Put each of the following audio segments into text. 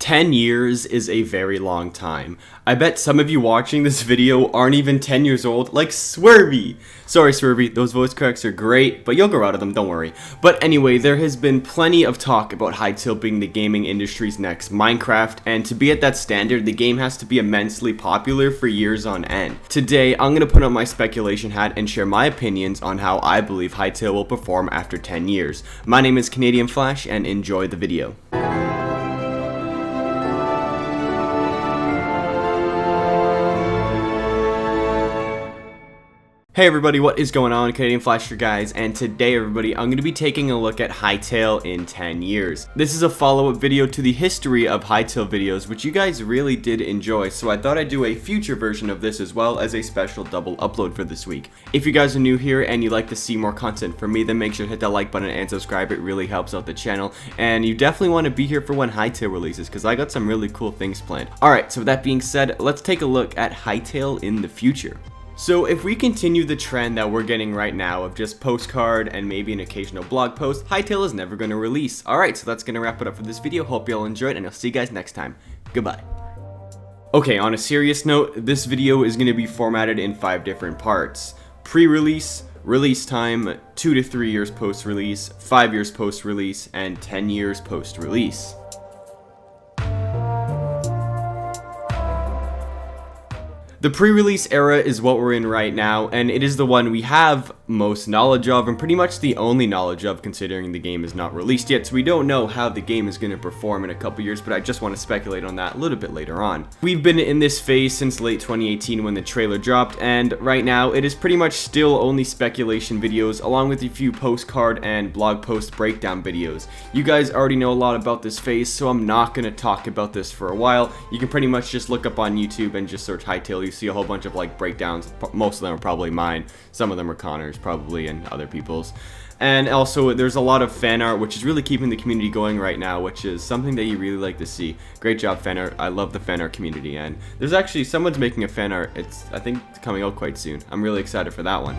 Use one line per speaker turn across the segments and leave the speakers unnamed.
10 years is a very long time. I bet some of you watching this video aren't even 10 years old, like Swervy. Sorry Swervy, those voice cracks are great, but you'll grow out of them, don't worry. But anyway, there has been plenty of talk about Hytale being the gaming industry's next Minecraft, and to be at that standard, the game has to be immensely popular for years on end. Today, I'm going to put on my speculation hat and share my opinions on how I believe Hytale will perform after 10 years. My name is CanadianFlash, and enjoy the video. Hey everybody, what is going on? CanadianFlash here guys, and today everybody, I'm going to be taking a look at Hytale in 10 years. This is a follow-up video to the history of Hytale videos, which you guys really did enjoy, so I thought I'd do a future version of this as well as a special double upload for this week. If you guys are new here and you'd like to see more content from me, then make sure to hit that like button and subscribe. It really helps out the channel, and you definitely want to be here for when Hytale releases, because I got some really cool things planned. Alright, so with that being said, let's take a look at Hytale in the future. So if we continue the trend that we're getting right now of just postcard and maybe an occasional blog post, Hytale is never going to release. Alright, so that's going to wrap it up for this video. Hope you all enjoyed, and I'll see you guys next time. Goodbye. Okay, on a serious note, this video is going to be formatted in 5 different parts. Pre-release, release time, 2 to 3 years post-release, 5 years post-release, and 10 years post-release. The pre-release era is what we're in right now, and it is the one we have most knowledge of, and pretty much the only knowledge of, considering the game is not released yet, so we don't know how the game is going to perform in a couple years, but I just want to speculate on that a little bit later on. We've been in this phase since late 2018 when the trailer dropped, and right now it is pretty much still only speculation videos, along with a few postcard and blog post breakdown videos. You guys already know a lot about this phase, so I'm not going to talk about this for a while. You can pretty much just look up on YouTube and just search Hytale. You see a whole bunch of like breakdowns. Most of them are probably mine, some of them are Connor's probably, and other people's. And also there's a lot of fan art, which is really keeping the community going right now, which is something that you really like to see. Great job, fan art. I love the fan art community, and there's actually someone's making a fan art. I think it's coming out quite soon. I'm really excited for that one.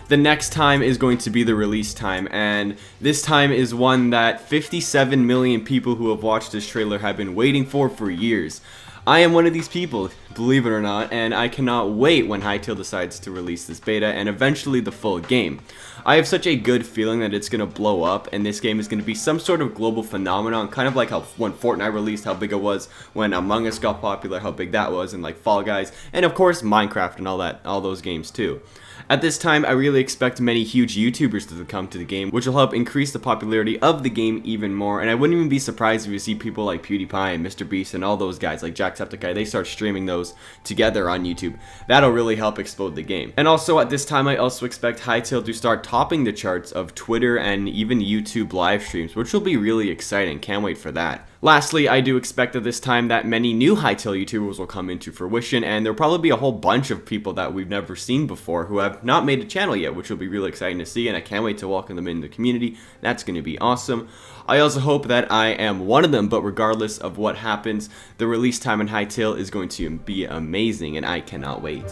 The next time is going to be the release time, and this time is one that 57 million people who have watched this trailer have been waiting for years. I am one of these people, believe it or not, and I cannot wait when Hytale decides to release this beta and eventually the full game. I have such a good feeling that it's going to blow up, and this game is going to be some sort of global phenomenon, kind of like how when Fortnite released, how big it was, when Among Us got popular, how big that was, and like Fall Guys, and of course Minecraft and all those games too. At this time, I really expect many huge YouTubers to come to the game, which will help increase the popularity of the game even more, and I wouldn't even be surprised if you see people like PewDiePie and MrBeast and all those guys, like Jacksepticeye, they start streaming those together on YouTube. That'll really help explode the game. And also at this time, I also expect Hytale to start topping the charts of Twitter and even YouTube live streams, which will be really exciting. Can't wait for that. Lastly, I do expect at this time that many new Hytale YouTubers will come into fruition, and there'll probably be a whole bunch of people that we've never seen before who have not made a channel yet, which will be really exciting to see, and I can't wait to welcome them into the community. That's going to be awesome. I also hope that I am one of them, but regardless of what happens, the release time in Hytale is going to be amazing, and I cannot wait.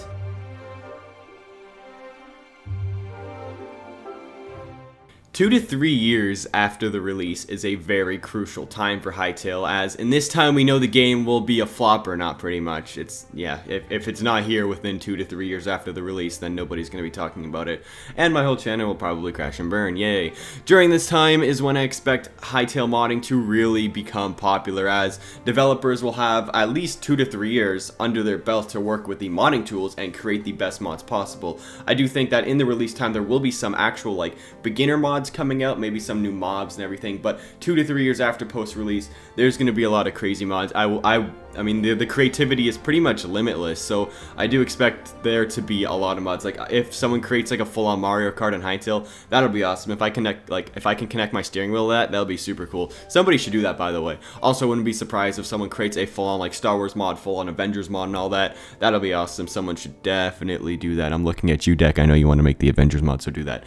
Two to 3 years after the release is a very crucial time for Hytale, as in this time we know the game will be a flop or not, pretty much. If it's not here within 2 to 3 years after the release, then nobody's going to be talking about it, and my whole channel will probably crash and burn, yay. During this time is when I expect Hytale modding to really become popular, as developers will have at least 2 to 3 years under their belt to work with the modding tools and create the best mods possible. I do think that in the release time there will be some actual like beginner mods coming out, maybe some new mobs and everything, but 2 to 3 years after post-release, there's going to be a lot of crazy mods. I mean, the creativity is pretty much limitless, so I do expect there to be a lot of mods. Like, if someone creates like a full-on Mario Kart in Hytale, that'll be awesome. If I can connect my steering wheel to that, that'll be super cool. Somebody should do that, by the way. Also, wouldn't be surprised if someone creates a full-on like Star Wars mod, full-on Avengers mod and all that. That'll be awesome. Someone should definitely do that. I'm looking at you, Deck. I know you want to make the Avengers mod, so do that.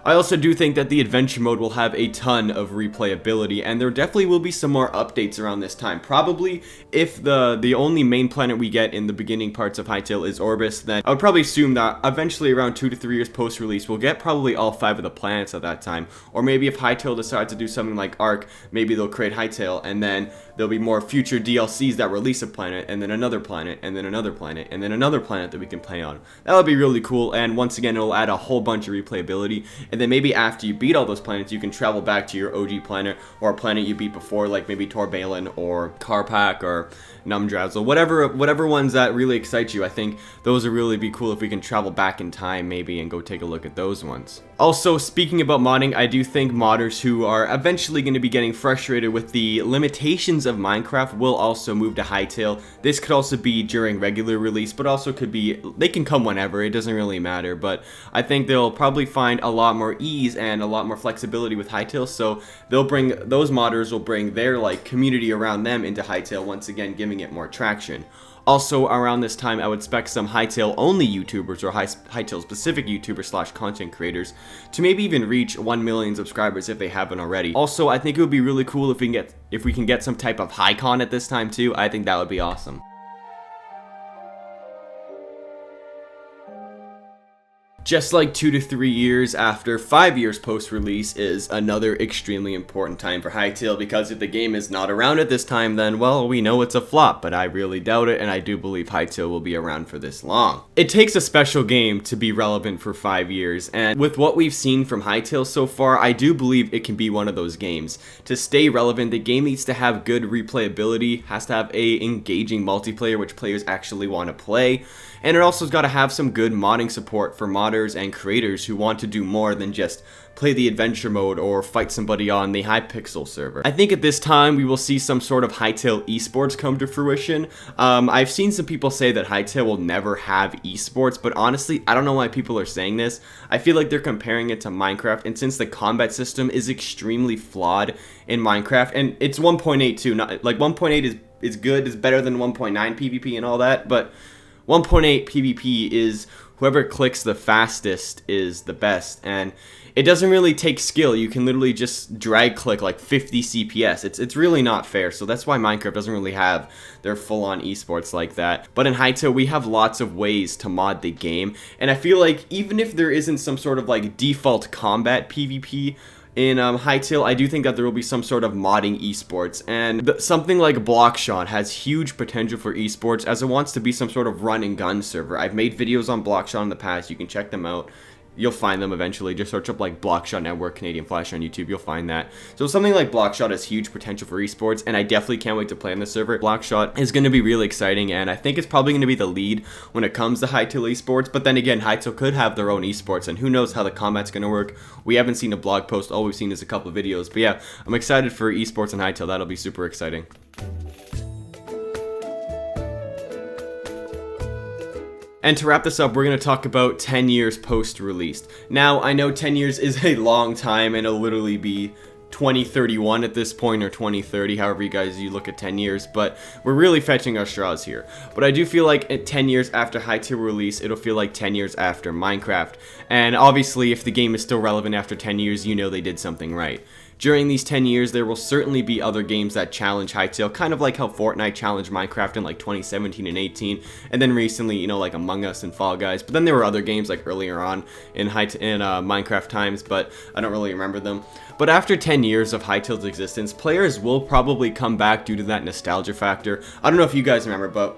I also do think that the adventure mode will have a ton of replayability, and there definitely will be some more updates around this time. Probably, if the only main planet we get in the beginning parts of Hytale is Orbis, then I would probably assume that eventually around 2 to 3 years post-release, we'll get probably all 5 of the planets at that time. Or maybe if Hytale decides to do something like Ark, maybe they'll create Hytale, and then there'll be more future DLCs that release a planet, and then another planet, and then another planet, and then another planet that we can play on. That would be really cool, and once again, it'll add a whole bunch of replayability. And then maybe after you beat all those planets, you can travel back to your OG planet, or a planet you beat before, like maybe Torbalin, or Karpak, or Numdrazzle, whatever ones that really excite you. I think those would really be cool if we can travel back in time maybe and go take a look at those ones. Also, speaking about modding, I do think modders who are eventually going to be getting frustrated with the limitations of Minecraft will also move to Hytale. This could also be during regular release, but also could be, they can come whenever, it doesn't really matter, but I think they'll probably find a lot more ease and a lot more flexibility with Hytale, so those modders will bring their like community around them into Hytale, once again giving it more traction. Also, around this time, I would expect some Hytale only YouTubers or Hytale specific YouTubers / content creators to maybe even reach 1 million subscribers if they haven't already. Also, I think it would be really cool if we can get some type of Hycon at this time too. I think that would be awesome. Just like 2 to 3 years after 5 years post-release is another extremely important time for Hytale, because if the game is not around at this time, then, well, we know it's a flop, but I really doubt it, and I do believe Hytale will be around for this long. It takes a special game to be relevant for 5 years, and with what we've seen from Hytale so far, I do believe it can be one of those games. To stay relevant, the game needs to have good replayability, has to have a engaging multiplayer which players actually want to play, and it also has got to have some good modding support for modders and creators who want to do more than just play the adventure mode or fight somebody on the hypixel server. I think at this time we will see some sort of Hytale esports come to fruition. I've seen some people say that Hytale will never have esports, but honestly, I don't know why people are saying this. I feel like they're comparing it to Minecraft, and since the combat system is extremely flawed in Minecraft, and it's 1.8 too, not like 1.8 is good, it's better than 1.9 PvP and all that, but 1.8 PvP is whoever clicks the fastest is the best, and it doesn't really take skill. You can literally just drag click like 50 CPS. It's really not fair, so that's why Minecraft doesn't really have their full-on esports like that. But in Hytale, we have lots of ways to mod the game, and I feel like even if there isn't some sort of like default combat PvP in Hytale, I do think that there will be some sort of modding esports, and something like Blockshot has huge potential for esports, as it wants to be some sort of run and gun server. I've made videos on Blockshot in the past, you can check them out. You'll find them eventually. Just search up like Blockshot Network CanadianFlash on YouTube, you'll find that. So something like Blockshot has huge potential for esports, and I definitely can't wait to play on the server. Blockshot is going to be really exciting, and I think it's probably going to be the lead when it comes to Hytale esports. But then again, Hytale could have their own esports, and who knows how the combat's going to work. We haven't seen a blog post, all we've seen is a couple of videos. But yeah, I'm excited for esports in Hytale. That'll be super exciting. And to wrap this up, we're going to talk about 10 years post-release. Now, I know 10 years is a long time, and it'll literally be 2031 at this point, or 2030, however you look at 10 years, but we're really fetching our straws here. But I do feel like at 10 years after Hytale release, it'll feel like 10 years after Minecraft. And obviously, if the game is still relevant after 10 years, you know they did something right. During these 10 years, there will certainly be other games that challenge Hytale, kind of like how Fortnite challenged Minecraft in like 2017 and 18, and then recently, you know, like Among Us and Fall Guys. But then there were other games like earlier on in Minecraft times, but I don't really remember them. But after 10 years of Hytale's existence, players will probably come back due to that nostalgia factor. I don't know if you guys remember, but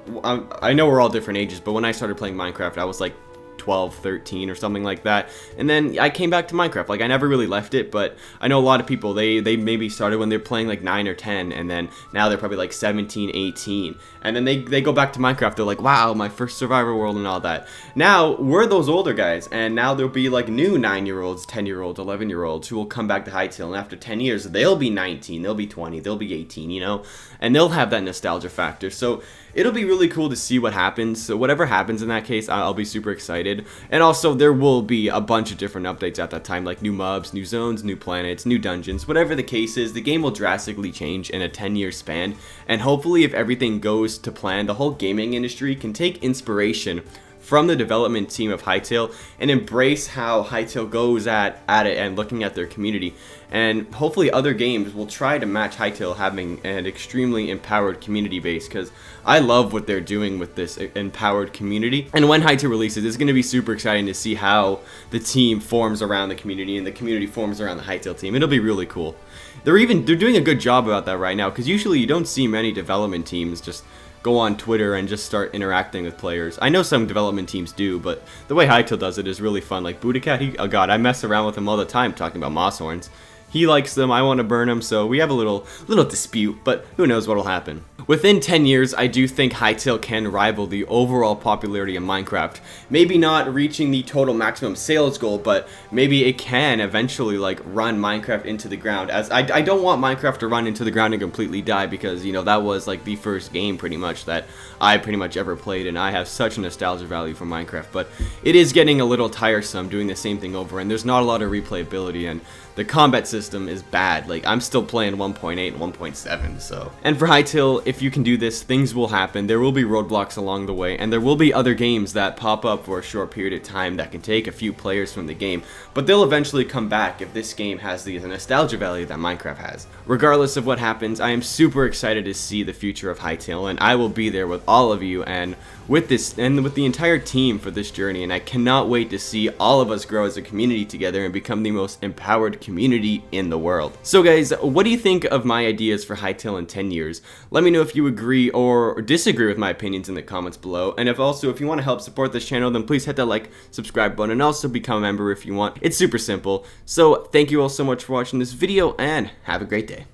I know we're all different ages, but when I started playing Minecraft, I was like 12, 13 or something like that, and then I came back to Minecraft. Like, I never really left it, but I know a lot of people, they maybe started when they're playing like 9 or 10, and then now they're probably like 17, 18, and then they go back to Minecraft. They're like, wow, my first survivor world and all that. Now we're those older guys, and now there'll be like new 9-year-olds, 10-year-olds, 11-year-olds who will come back to Hytale, and after 10 years they'll be 19, they'll be 20, they'll be 18, you know, and they'll have that nostalgia factor. So it'll be really cool to see what happens. So whatever happens in that case, I'll be super excited. And also, there will be a bunch of different updates at that time, like new mobs, new zones, new planets, new dungeons. Whatever the case is, the game will drastically change in a 10-year span. And hopefully, if everything goes to plan, the whole gaming industry can take inspiration from the development team of Hytale and embrace how Hytale goes at it and looking at their community. And hopefully other games will try to match Hytale having an extremely empowered community base, because I love what they're doing with this empowered community. And when Hytale releases, it's going to be super exciting to see how the team forms around the community and the community forms around the Hytale team. It'll be really cool. They're doing a good job about that right now, because usually you don't see many development teams just go on Twitter and just start interacting with players. I know some development teams do, but the way Hytale does it is really fun. Like Budacat, oh god, I mess around with him all the time talking about moss horns. He likes them, I want to burn them, so we have a little dispute, but who knows what'll happen. Within 10 years, I do think Hytale can rival the overall popularity of Minecraft. Maybe not reaching the total maximum sales goal, but maybe it can eventually like run Minecraft into the ground. As I don't want Minecraft to run into the ground and completely die, because you know that was like the first game pretty much that I pretty much ever played, and I have such a nostalgia value for Minecraft. But it is getting a little tiresome doing the same thing over, and there's not a lot of replayability, and the combat system is bad. Like, I'm still playing 1.8 and 1.7, so. And for Hytale, if you can do this, things will happen. There will be roadblocks along the way, and there will be other games that pop up for a short period of time that can take a few players from the game, but they'll eventually come back if this game has the nostalgia value that Minecraft has. Regardless of what happens, I am super excited to see the future of Hytale, and I will be there with all of you and with the entire team for this journey, and I cannot wait to see all of us grow as a community together and become the most empowered community in the world. So guys, what do you think of my ideas for Hytale in 10 years? Let me know if you agree or disagree with my opinions in the comments below, and if you want to help support this channel, then please hit that like, subscribe button, and also become a member if you want. It's super simple. So thank you all so much for watching this video, and have a great day.